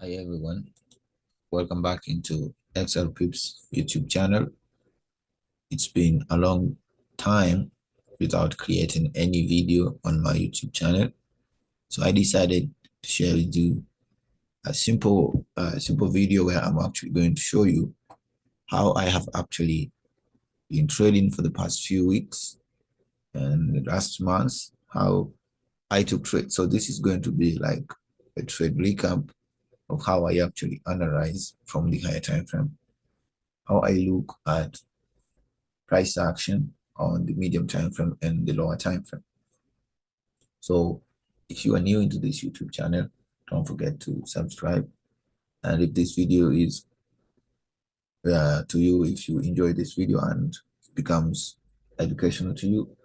Hi everyone, welcome back into Excel Pips YouTube channel. It's been a long time without creating any video on my YouTube channel, so I decided to share with you a simple video where I'm actually going to show you how I have actually been trading for the past few weeks and the last months, how I took trades. So this is going to be like a trade recap of how I actually analyze from the higher time frame, how I look at price action on the medium time frame and the lower time frame. So if you are new into this YouTube channel, don't forget to subscribe. And if this video is to you, if you enjoy this video and it becomes educational to you,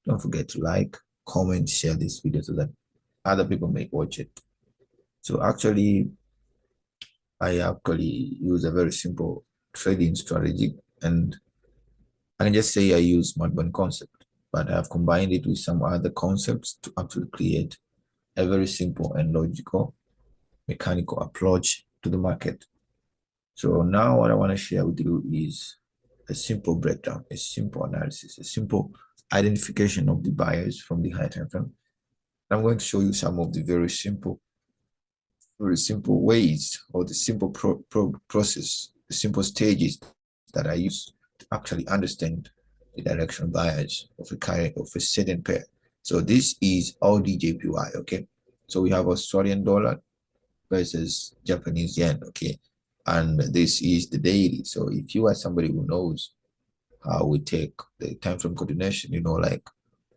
don't forget to like, comment, share this video so that other people may watch it. So I actually use a very simple trading strategy, and I can just say I use SmartBand concept, but I have combined it with some other concepts to actually create a very simple and logical mechanical approach to the market. So now what I want to share with you is a simple breakdown, a simple analysis, a simple identification of the buyers from the high time frame. I'm going to show you some of the very simple ways, or the simple process, the simple stages that I use to actually understand the direction bias of a certain pair. So this is AUDJPY, okay? So we have Australian dollar versus Japanese yen, okay? And this is the daily. So if you are somebody who knows how we take the time frame coordination, like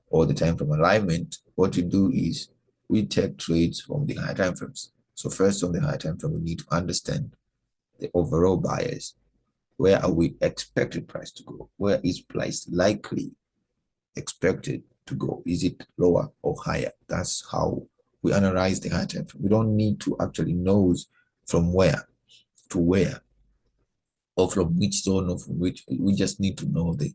all the time frame alignment, what we do is we take trades from the high time frames. So first on the high time frame, we need to understand the overall bias. Where are we expected price to go? Where is price likely expected to go? Is it lower or higher? That's how we analyze the high time frame. We don't need to actually know from where to where, or from which zone, or from which. We just need to know the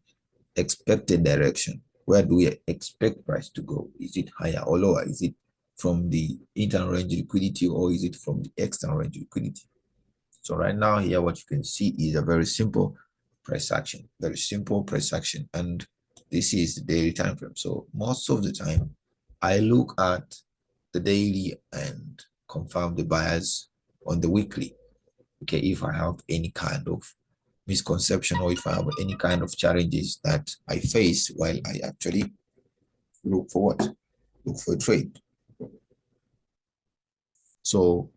expected direction. Where do we expect price to go? Is it higher or lower? Is it from the internal range liquidity, or is it from the external range liquidity? So right now here, what you can see is a very simple price action, very simple price action. And this is the daily time frame. So most of the time, I look at the daily and confirm the bias on the weekly. Okay, if I have any kind of misconception, or if I have any kind of challenges that I face while I actually look for what? Look for a trade. So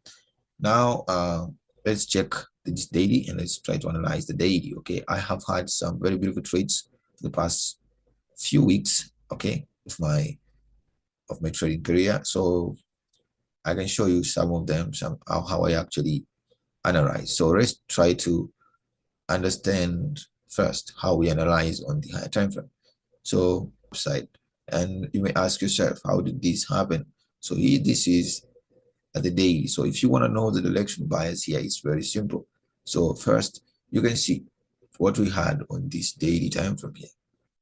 now let's check this daily and let's try to analyze the daily. Okay, I have had some very beautiful trades for the past few weeks, okay, of my trading career. So I can show you some of them, some how I actually analyze. So let's try to understand first how we analyze on the higher time frame. So upside, and you may ask yourself, how did this happen? So here, this is at the daily. So if you want to know the direction bias here, it's very simple. So first, you can see what we had on this daily time frame here.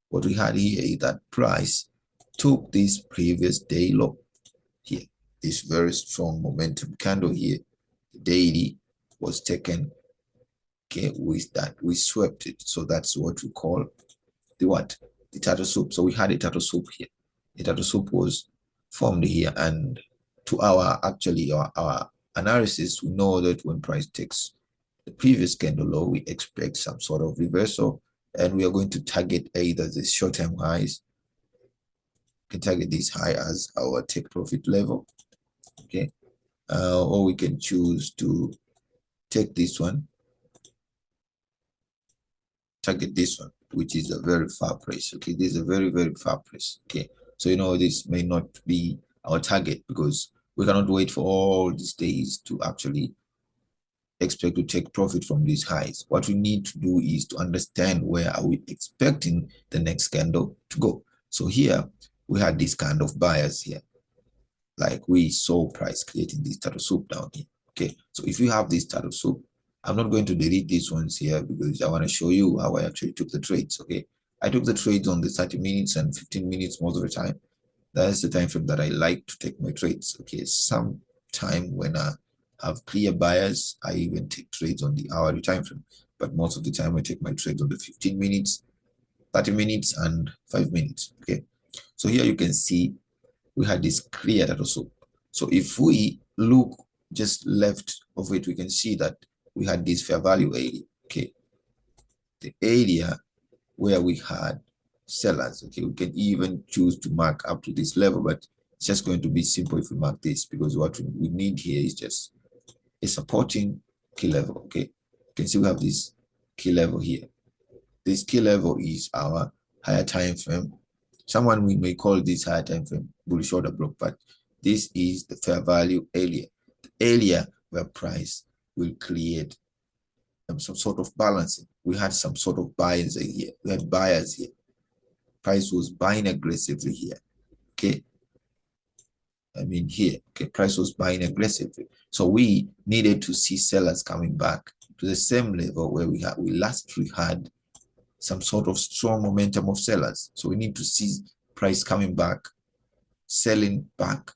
What we had here is that price took this previous day low here, this very strong momentum candle here. The daily was taken, okay, with that. We swept it. So that's what we call the what? The turtle soup. So we had a turtle soup here. The turtle soup was formed here, and to our analysis, we know that when price takes the previous candle low, we expect some sort of reversal, and we are going to target either the short-term highs. We can target this high as our take profit level, okay, or we can choose to take this one, target this one, which is a very far price. Okay, this is a very, very far price. Okay, so this may not be our target, because we cannot wait for all these days to actually expect to take profit from these highs. What we need to do is to understand where are we expecting the next candle to go. So here we had this kind of bias here, like we saw price creating this turtle soup down here. Okay, so if you have this turtle soup, I'm not going to delete these ones here because I want to show you how I actually took the trades. Okay, I took the trades on the 30 minutes and 15 minutes most of the time. That's the time frame that I like to take my trades. Okay, some time when I have clear buyers. I even take trades on the hourly time frame, but most of the time I take my trades on the 15 minutes, 30 minutes, and 5 minutes. Okay, so here you can see we had this clear that also. So if we look just left of it, we can see that we had this fair value area. Okay, the area where we had sellers. Okay, we can even choose to mark up to this level, but it's just going to be simple if we mark this, because what we need here is just a supporting key level. Okay, you can see we have this key level here. This key level is our higher time frame. Someone we may call this higher time frame bullish order block, but this is the fair value area, the area where price will create some sort of balancing. We had some sort of buyers here. We had buyers here. Price was buying aggressively here. Okay, I mean here. Okay, price was buying aggressively. So we needed to see sellers coming back to the same level where we last had some sort of strong momentum of sellers. So we need to see price coming back, selling back.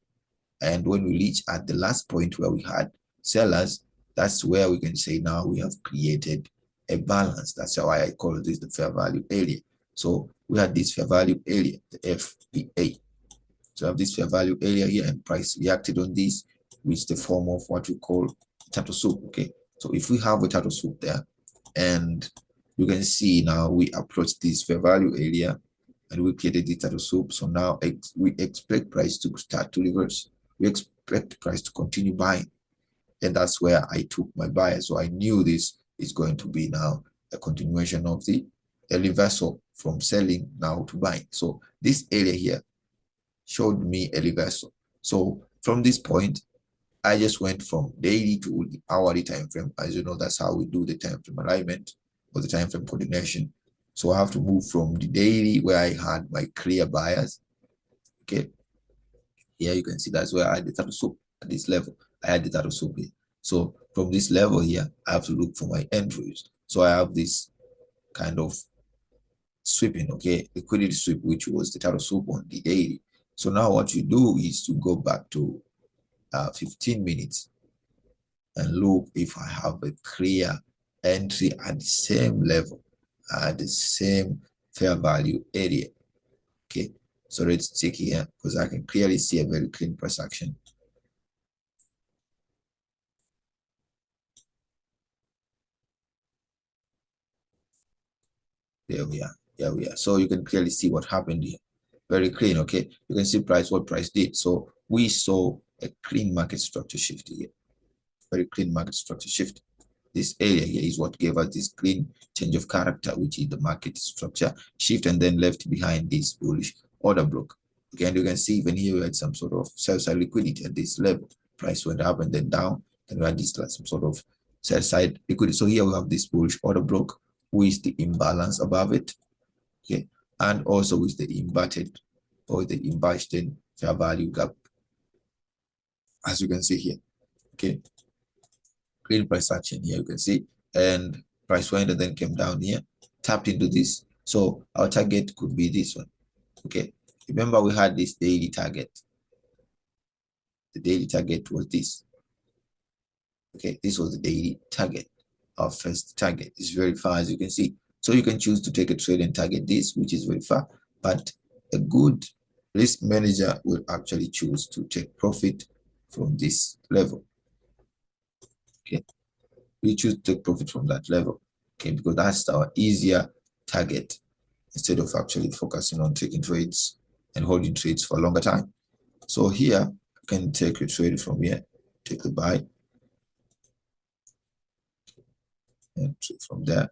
And when we reach at the last point where we had sellers, that's where we can say now we have created a balance. That's why I call this the fair value area. So we had this fair value area, the FVA. So I have this fair value area here, and price reacted on this, with the form of what we call turtle soup. Okay, so if we have a turtle soup there, and you can see now we approach this fair value area and we created the turtle soup. So now we expect price to start to reverse. We expect price to continue buying. And that's where I took my buy. So I knew this is going to be now a continuation of a reversal from selling now to buying. So this area here showed me a reversal. So from this point, I just went from daily to the hourly time frame. As you know, that's how we do the time frame alignment or the time frame coordination. So I have to move from the daily where I had my clear buyers. Okay, here you can see that's where I had the turtle soup at this level. I had the turtle soup here. So from this level here, I have to look for my entries. So I have this kind of sweeping, okay, liquidity sweep, which was the turtle soup on the daily. So now what you do is to go back to 15 minutes and look if I have a clear entry at the same level, at the same fair value area. Okay, so let's check here, because I can clearly see a very clean price action. There we are. Here we are. So you can clearly see what happened here. Very clean. Okay, you can see price, what price did. So we saw a clean market structure shift here. Very clean market structure shift. This area here is what gave us this clean change of character, which is the market structure shift, and then left behind this bullish order block. Again, you can see even here we had some sort of sell side liquidity at this level. Price went up and then down, and we had this some sort of sell side liquidity. So here we have this bullish order block with the imbalance above it, okay, and also with the inverted or the inverted fair value gap, as you can see here. Okay, clean price action here, you can see, and price went and then came down here, tapped into this. So our target could be this one. Okay, remember we had this daily target. The daily target was this. Okay, this was the daily target. Our first target is very far, as you can see. So you can choose to take a trade and target this, which is very far, but a good risk manager will actually choose to take profit from this level. Okay, we choose to take profit from that level. Okay, because that's our easier target, instead of actually focusing on taking trades and holding trades for a longer time. So here I can take a trade from here, take the buy, and trade from there.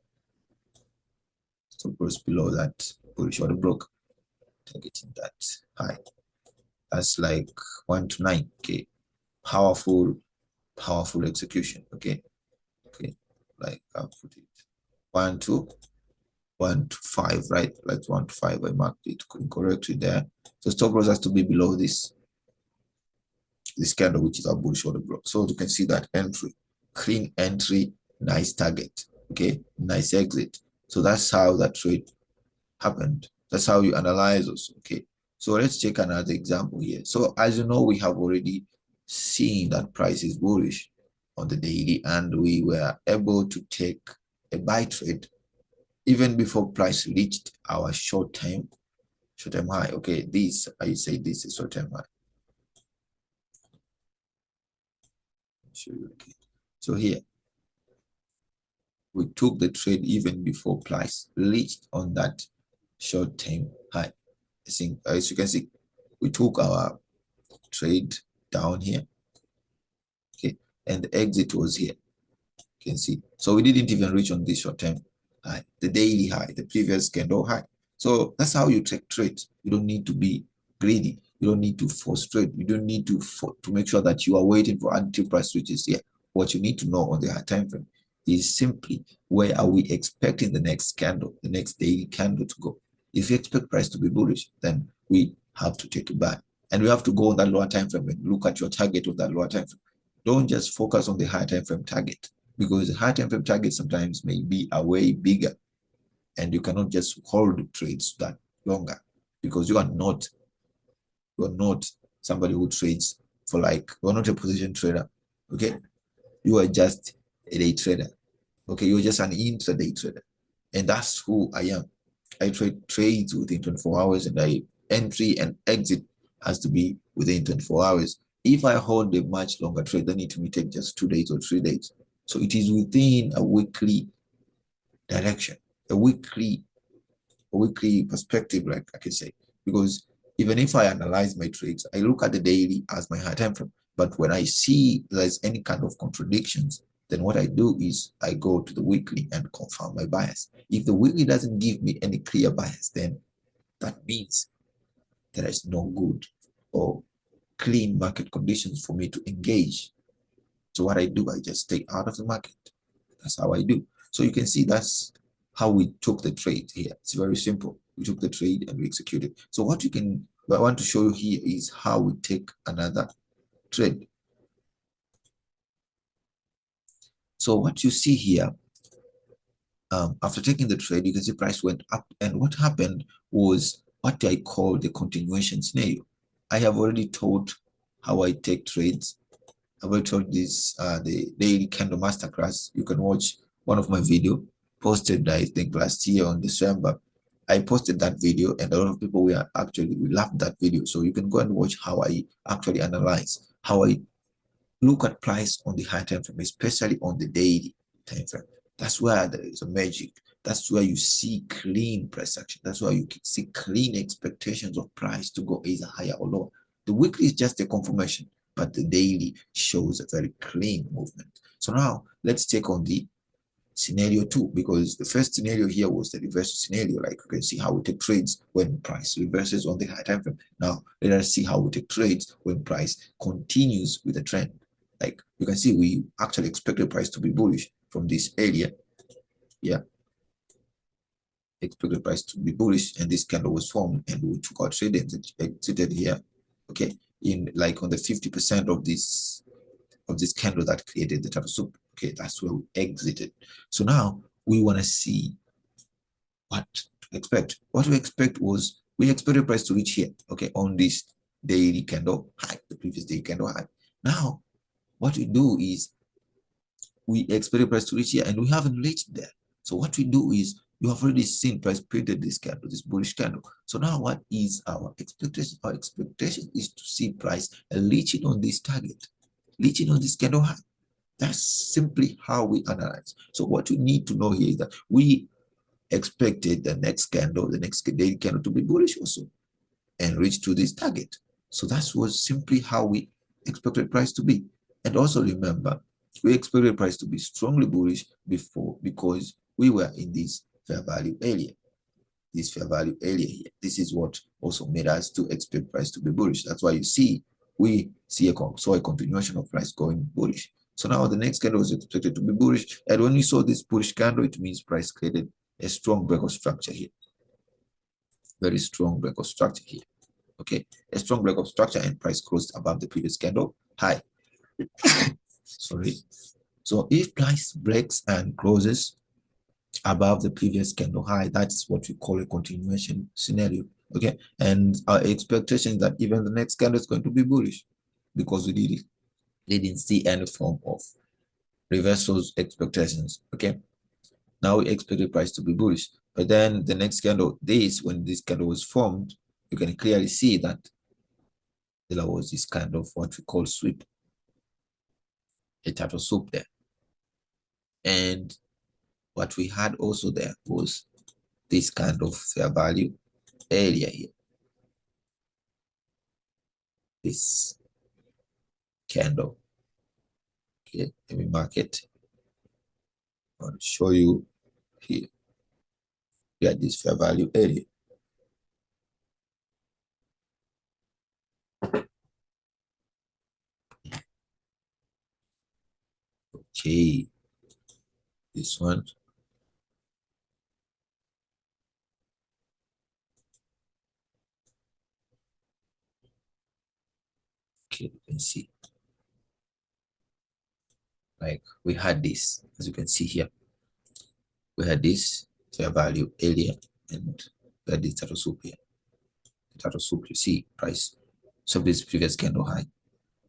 So goes below that bullish order block, targeting that high. That's like 1 to 9. Okay, powerful execution. Okay, like I'll put it 1 to 5, right? Like 1 to 5. I marked it incorrectly there. So stop loss has to be below this candle, which is our bullish order block. So you can see that entry, clean entry, nice target. Okay, nice exit. So that's how that trade happened. That's how you analyze also. Okay, so let's take another example here. So as you know, we have already seen that price is bullish. on the daily, and we were able to take a buy trade even before price reached our short-term high. Okay, this, I say this is short-term high. So here we took the trade even before price reached on that short-term high. I think, as you can see, we took our trade down here. Okay, and the exit was here. You can see. So we didn't even reach on this short-term high, the daily high, the previous candle high. So that's how you take trades. You don't need to be greedy. You don't need to force trade. You don't need to make sure that you are waiting for until price reaches here. What you need to know on the high time frame is simply, where are we expecting the next candle, the next daily candle to go? If you expect price to be bullish, then we have to take a buy. And we have to go on that lower time frame and look at your target of that lower time frame. Don't just focus on the high time frame target, because the high time frame target sometimes may be a way bigger, and you cannot just hold trades that longer, because you are not somebody who trades for, like, you are not a position trader. Okay, you are just a day trader. Okay, you're just an intraday trader, and that's who I am. I trade trades within 24 hours, and I entry and exit has to be within 24 hours. If I hold a much longer trade, then it may take just 2 days or 3 days. So it is within a weekly direction, a weekly perspective, like I can say, because even if I analyze my trades, I look at the daily as my high time frame. But when I see there's any kind of contradictions, then what I do is I go to the weekly and confirm my bias. If the weekly doesn't give me any clear bias, then that means there is no good or clean market conditions for me to engage. So what I do, I just stay out of the market. That's how I do. So you can see that's how we took the trade here. It's very simple. We took the trade and we executed. So what I want to show you here is how we take another trade. So what you see here, after taking the trade, you can see price went up, and what happened was what I call the continuation scenario. I have already taught how I take trades. I've already taught this, the daily candle masterclass. You can watch one of my video posted, I think, last year on December. I posted that video, and a lot of people we loved that video. So you can go and watch how I actually analyze, how I look at price on the high time frame, especially on the daily time frame. That's where there is a magic. That's where you see clean price action. That's where you see clean expectations of price to go either higher or lower. The weekly is just a confirmation, but the daily shows a very clean movement. So now let's take on the scenario 2, because the first scenario here was the reverse scenario. Like you can see how we take trades when price reverses on the high time frame. Now let us see how we take trades when price continues with the trend. Like you can see, we actually expected price to be bullish from this area. Yeah, expected price to be bullish, and this candle was formed, and we took our trade and exited here. Okay, in like on the 50% of this candle that created the turtle soup. Okay, that's where we exited. So now we want to see what to expect. What we expect was, we expected price to reach here, okay, on this daily candle high, the previous daily candle high. Now what we do is we expected price to reach here, and we haven't reached there. So what we do is, you have already seen price created this candle, this bullish candle. So now what is our expectation? Our expectation is to see price reaching on this target, reaching on this candle high. That's simply how we analyze. So what you need to know here is that we expected the next candle, the next daily candle, to be bullish also and reach to this target. So that was simply how we expected price to be. And also remember, we expected price to be strongly bullish before, because we were in this fair value area. This fair value area here. This is what also made us to expect price to be bullish. That's why you see, we saw a continuation of price going bullish. So now the next candle is expected to be bullish. And when you saw this bullish candle, it means price created a strong breakout structure here. Very strong breakout structure here. Okay, a strong breakout structure, and price closed above the previous candle high. Sorry. So if price breaks and closes above the previous candle high, that's what we call a continuation scenario. Okay, and our expectation is that even the next candle is going to be bullish, because we didn't see any form of reversals expectations. Okay, now we expected price to be bullish, but then the next candle, when this candle was formed, you can clearly see that there was this kind of what we call sweep, a turtle soup there. And what we had also there was this kind of fair value area here. This candle. Okay, let me mark it. I'll show you here. We had this fair value area. Okay, this one. Okay, you can see. Like we had this, as you can see here. We had this fair value area and we had this turtle soup here. The turtle soup, you see, price. So this previous candle high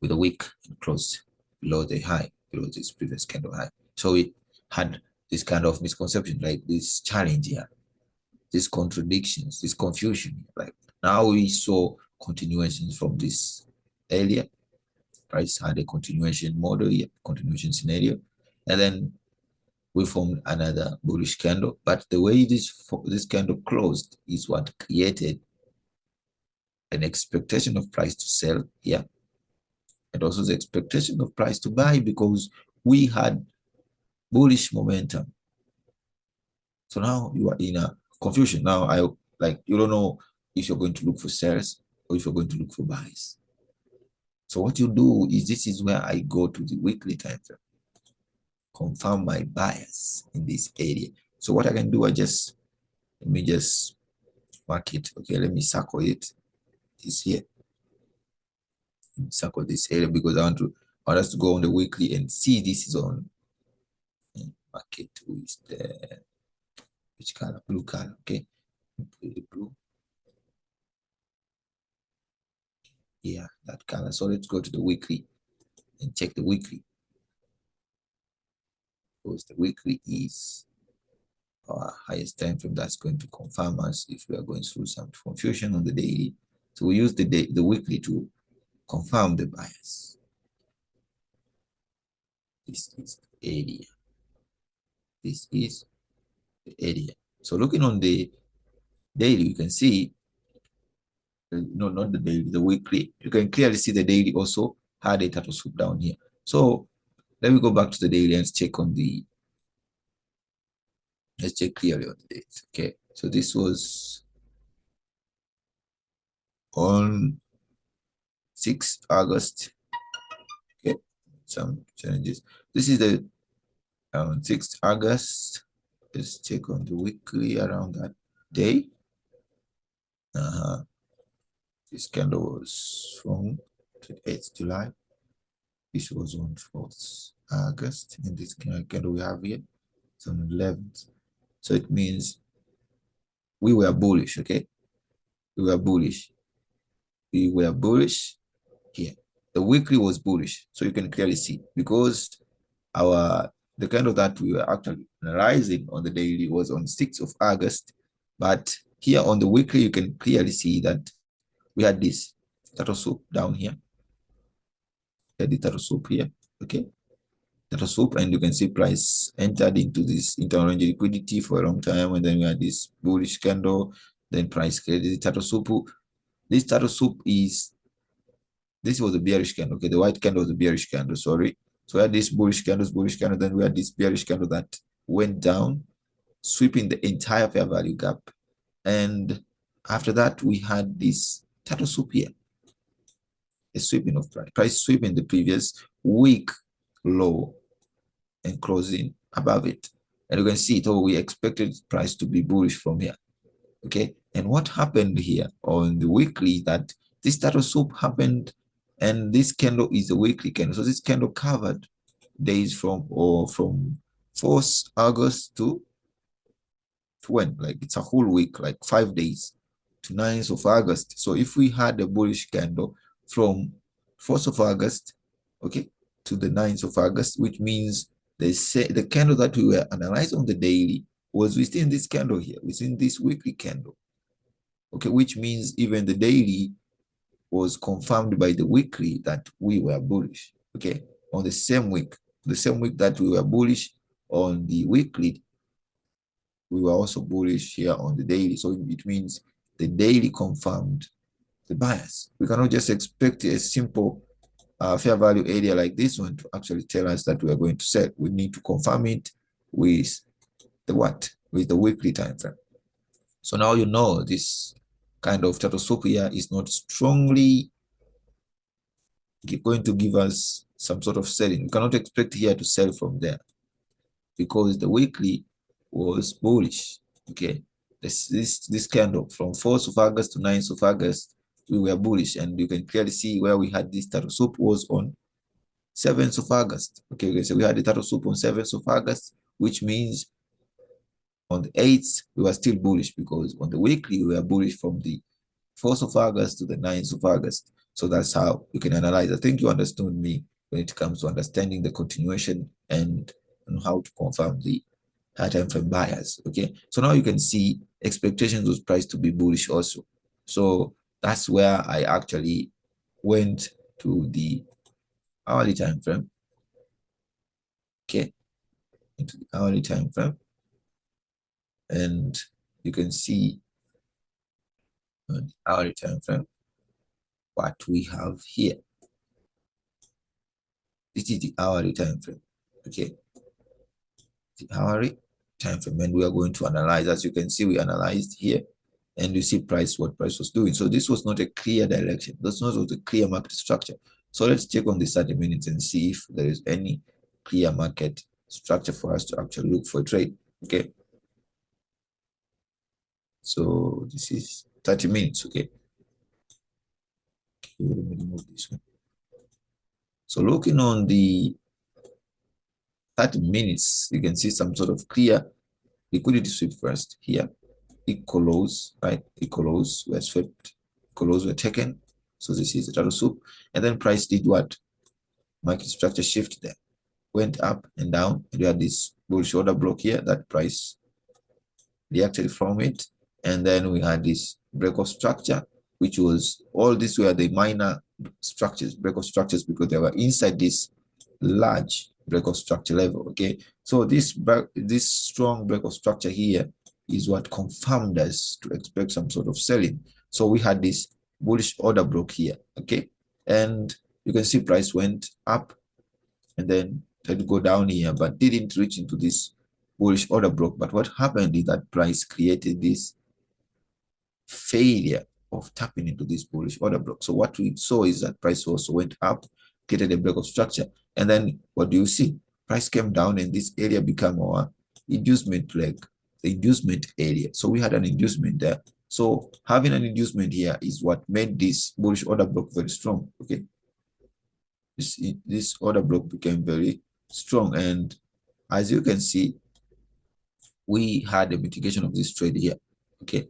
with a wick and closed below the high, below this previous candle high. So it had this kind of misconception, like this challenge here, these contradictions, this confusion. Like now we saw continuations from this area. Price had a continuation model here, continuation scenario, and then we formed another bullish candle. But the way this candle closed is what created an expectation of price to sell here, and also the expectation of price to buy, because we had bullish momentum. So now you are in a confusion. Now you don't know if you're going to look for sellers or if you're going to look for buys. So what you do is, this is where I go to the weekly time frame, confirm my bias in this area. So what I can do, let me just mark it. Okay, let me circle it. This here. Circle this area because I want us to go on the weekly and see this is on market with the which color? Blue color. Okay, blue. Yeah, that color. So let's go to the weekly and check the weekly, because the weekly is our highest time frame that's going to confirm us if we are going through some confusion on the daily. So we use the weekly to confirm the bias. This is the area. This is the area. So looking on the daily, you can see, no, not the daily, the weekly. You can clearly see the daily also had a turtle soup down here. So let me go back to the daily and check on the, let's check clearly on the date. Okay, so this was on 6th August. Okay, some challenges. This is the 6th August. Let's check on the weekly around that day. This candle was from 8th July. This was on 4th August. And this candle we have here is on 11th. So it means we were bullish, okay? We were bullish. We were bullish here. The weekly was bullish. So you can clearly see, because the candle that we were actually analyzing on the daily was on 6th of August. But here on the weekly, you can clearly see that we had this turtle soup down here. We had the turtle soup here, okay? Turtle soup, and you can see price entered into this internal range liquidity for a long time, and then we had this bullish candle, then price created the turtle soup. This turtle soup this was a bearish candle, okay? The white candle was a bearish candle, sorry. So we had this bullish candle, then we had this bearish candle that went down, sweeping the entire fair value gap. And after that, we had this turtle soup here, a sweeping of price sweeping the previous week low and closing above it. And you can see it, we expected price to be bullish from here, okay? And what happened here on the weekly, that this turtle soup happened, and this candle is a weekly candle. So this candle covered days from 4th August to when? Like it's a whole week, like 5 days to 9th of August. So if we had a bullish candle from 4th of August, okay, to the 9th of August, which means the candle that we were analyzing on the daily was within this candle here, within this weekly candle. Okay, which means even the daily was confirmed by the weekly that we were bullish. Okay, on the same week that we were bullish on the weekly, we were also bullish here on the daily. So it means the daily confirmed the bias. We cannot just expect a simple fair value area like this one to actually tell us that we are going to sell. We need to confirm it with the what? With the weekly time frame. So now you know this kind of turtle soup here is not strongly going to give us some sort of selling. We cannot expect here to sell from there because the weekly was bullish. Okay, this candle from 4th of August to 9th of August, we were bullish, and you can clearly see where we had this turtle soup was on 7th of August. Okay, so we had the turtle soup on 7th of August, which means on the 8th, we were still bullish because on the weekly, we were bullish from the 4th of August to the 9th of August. So that's how you can analyze. I think you understood me when it comes to understanding the continuation and how to confirm the high time frame bias. Okay, so now you can see expectations was priced to be bullish also. So that's where I actually went to the hourly time frame. Okay, into the hourly time frame, and you can see on the hourly time frame what we have here. This is the hourly time frame. Okay, the hourly time frame, and we are going to analyze. As you can see, we analyzed here, and you see price, what price was doing. So this was not a clear direction. That's not a clear market structure. So let's check on the 30 minutes and see if there is any clear market structure for us to actually look for a trade. Okay, so this is 30 minutes. Okay, let me remove this one. So looking on the 30 minutes, you can see some sort of clear liquidity sweep first here. Equals, right? Equals were swept, equals were taken. So this is the turtle soup. And then price did what? Market structure shift there. Went up and down. And we had this bullish order block here that price reacted from it. And then we had this break of structure, which was all these were the minor structures, break of structures, because they were inside this large break of structure level. Okay, so this strong break of structure here is what confirmed us to expect some sort of selling. So we had this bullish order block here. Okay, and you can see price went up and then tried to go down here, but didn't reach into this bullish order block. But what happened is that price created this failure of tapping into this bullish order block. So what we saw is that price also went up, created a break of structure, and then what do you see? Price came down, and this area became our inducement leg, the inducement area. So we had an inducement there. So having an inducement here is what made this bullish order block very strong. Okay, this order block became very strong, and as you can see, we had a mitigation of this trade here. Okay,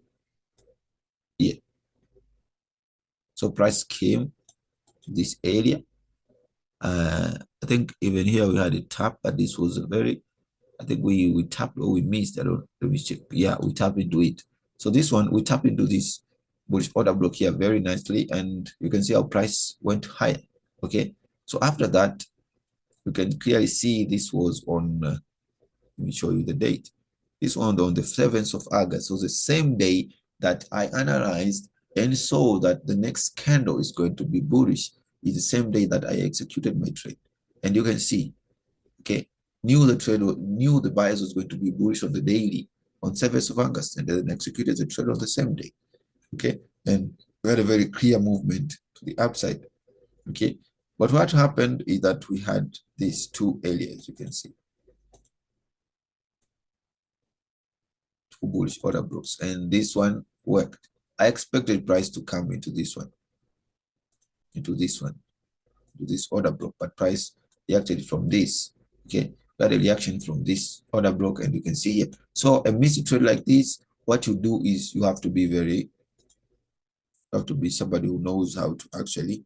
here. So price came to this area. I think even here we had a tap, but this was a very, I think we tapped or we missed. I don't, let me check. Yeah, we tapped into it. So this one, we tapped into this bullish order block here very nicely, and you can see our price went higher. Okay, so after that, you can clearly see this was on, let me show you the date. This one on the 7th of August. So the same day that I analyzed and saw that the next candle is going to be bullish is the same day that I executed my trade. And you can see, okay, knew the bias was going to be bullish on the daily on 7th of August, and then executed the trade on the same day. Okay, and we had a very clear movement to the upside. Okay, but what happened is that we had these two areas, you can see. Two bullish order blocks, and this one worked. I expected price to come into this one, into this order block, but price reacted from this. Okay, we had a reaction from this order block, and you can see here. So a missed trade like this, what you do is you have to be somebody who knows how to actually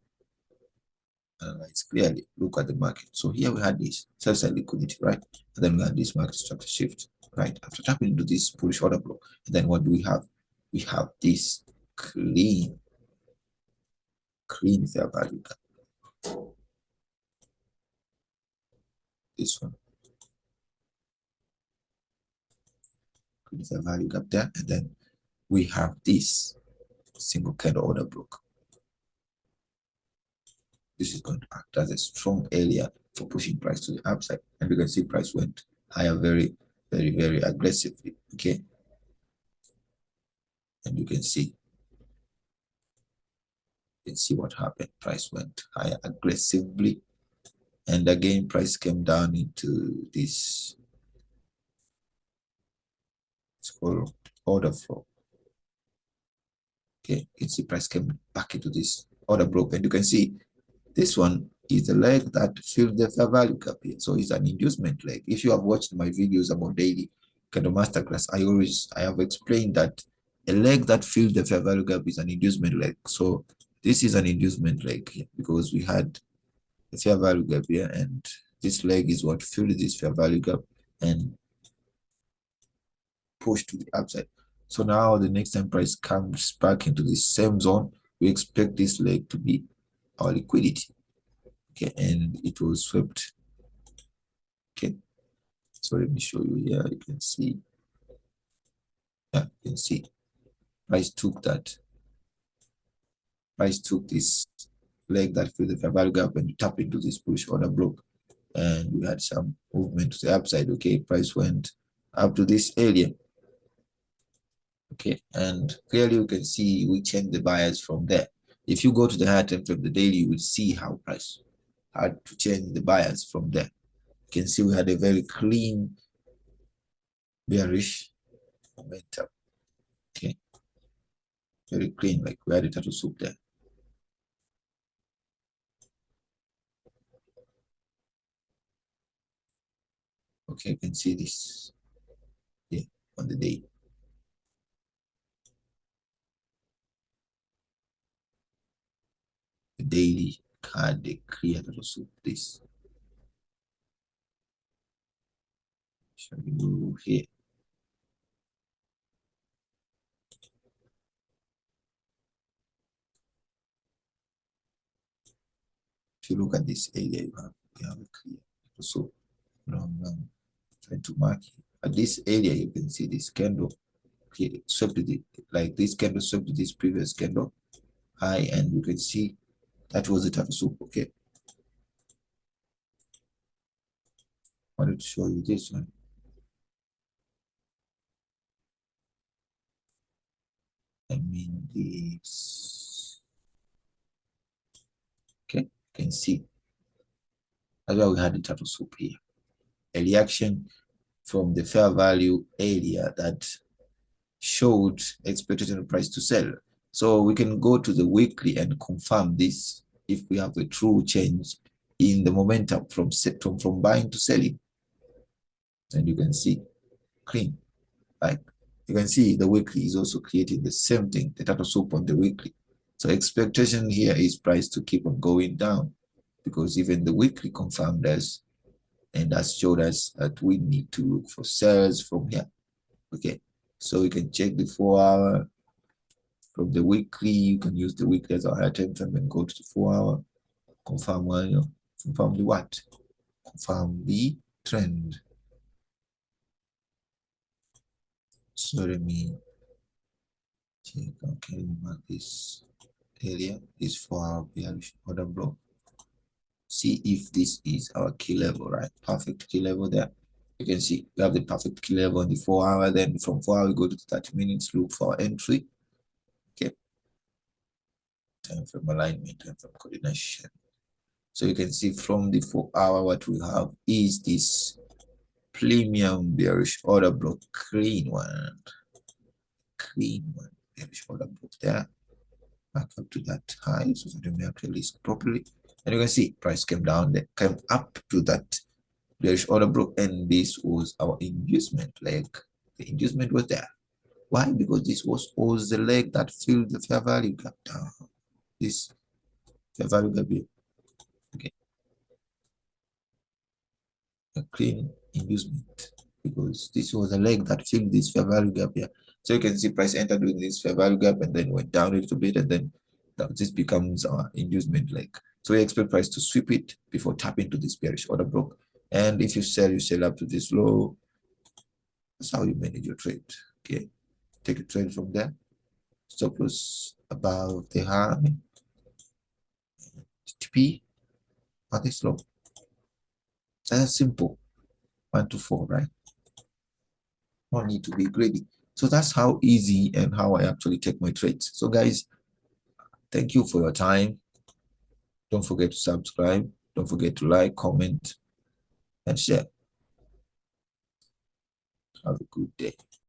analyze clearly. Look at the market. So here we had this sell-side liquidity, right? And then we had this market structure shift, right? After tapping into this bullish order block, and then what do we have? We have this clean fair value gap. This one, clean fair value gap there, and then we have this single candle order block. This is going to act as a strong area for pushing price to the upside. And we can see price went higher very, very, very aggressively. Okay. And you can see what happened. Price went higher aggressively. And again, price came down into this, it's called order flow. Okay, you can see price came back into this order block. And you can see this one is the leg that filled the fair value gap here. So it's an inducement leg. If you have watched my videos about daily candle masterclass, I have explained that a leg that filled the fair value gap is an inducement leg. So this is an inducement leg here because we had the fair value gap here, and this leg is what filled this fair value gap and pushed to the upside. So now the next time price comes back into the same zone, we expect this leg to be our liquidity. Okay, and it was swept. Okay, so let me show you here. You can see, yeah, you can see price took this leg that filled the fair value gap and tap into this bullish order block, and we had some movement to the upside. Okay, price went up to this area. Okay, and clearly you can see we changed the buyers from there. If you go to the higher time frame, the daily, you will see how price had to change the buyers from there. You can see we had a very clean bearish momentum. Okay, very clean, like we had a turtle soup there. Okay, you can see this here on the day. The daily had a clear turtle soup. This. Shall we move here? If you look at this area, you have a clear. So I'm trying to mark it. At this area, you can see this candle here swept the, like this candle swept this previous candle high, and you can see that was the turtle soup. Okay, I wanted to show you this one. I mean this. Okay, you can see that's why we had the turtle soup here. A reaction from the fair value area that showed expectation of price to sell. So we can go to the weekly and confirm this if we have a true change in the momentum from buying to selling. And you can see clean. Like you can see the weekly is also creating the same thing, the turtle soup on the weekly. So expectation here is price to keep on going down, because even the weekly confirmed us and has showed us that we need to look for sales from here. Okay, so we can check the 4 hour from the weekly. You can use the weekly as a higher time frame and go to the 4 hour, confirm confirm the what? Confirm the trend. So let me check. Okay, let me mark this area, this 4 hour bearish order block. See if this is our key level, right? Perfect key level there. You can see we have the perfect key level on the 4 hour. Then from 4 hour, we go to 30 minutes, look for entry. Okay. Time frame alignment, time frame coordination. So you can see from the 4 hour, what we have is this premium bearish order block, clean one, bearish order block there. Back up to that high, so that we may actually list properly. And you can see price came down, then came up to that bearish order block, and this was our inducement leg. The inducement was there. Why? Because this was the leg that filled the fair value gap down. This fair value gap here. Okay, a clean inducement, because this was a leg that filled this fair value gap here. So you can see price entered with this fair value gap and then went down a little bit, and then this becomes our inducement leg. So we expect price to sweep it before tapping to this bearish order block. And if you sell up to this low. That's how you manage your trade. Okay, take a trade from there. Stop loss above the high, TP, at this low. That's simple. 1 to 4, right? No need to be greedy. So that's how easy and how I actually take my trades. So guys, thank you for your time. Don't forget to subscribe. Don't forget to like, comment, and share. Have a good day.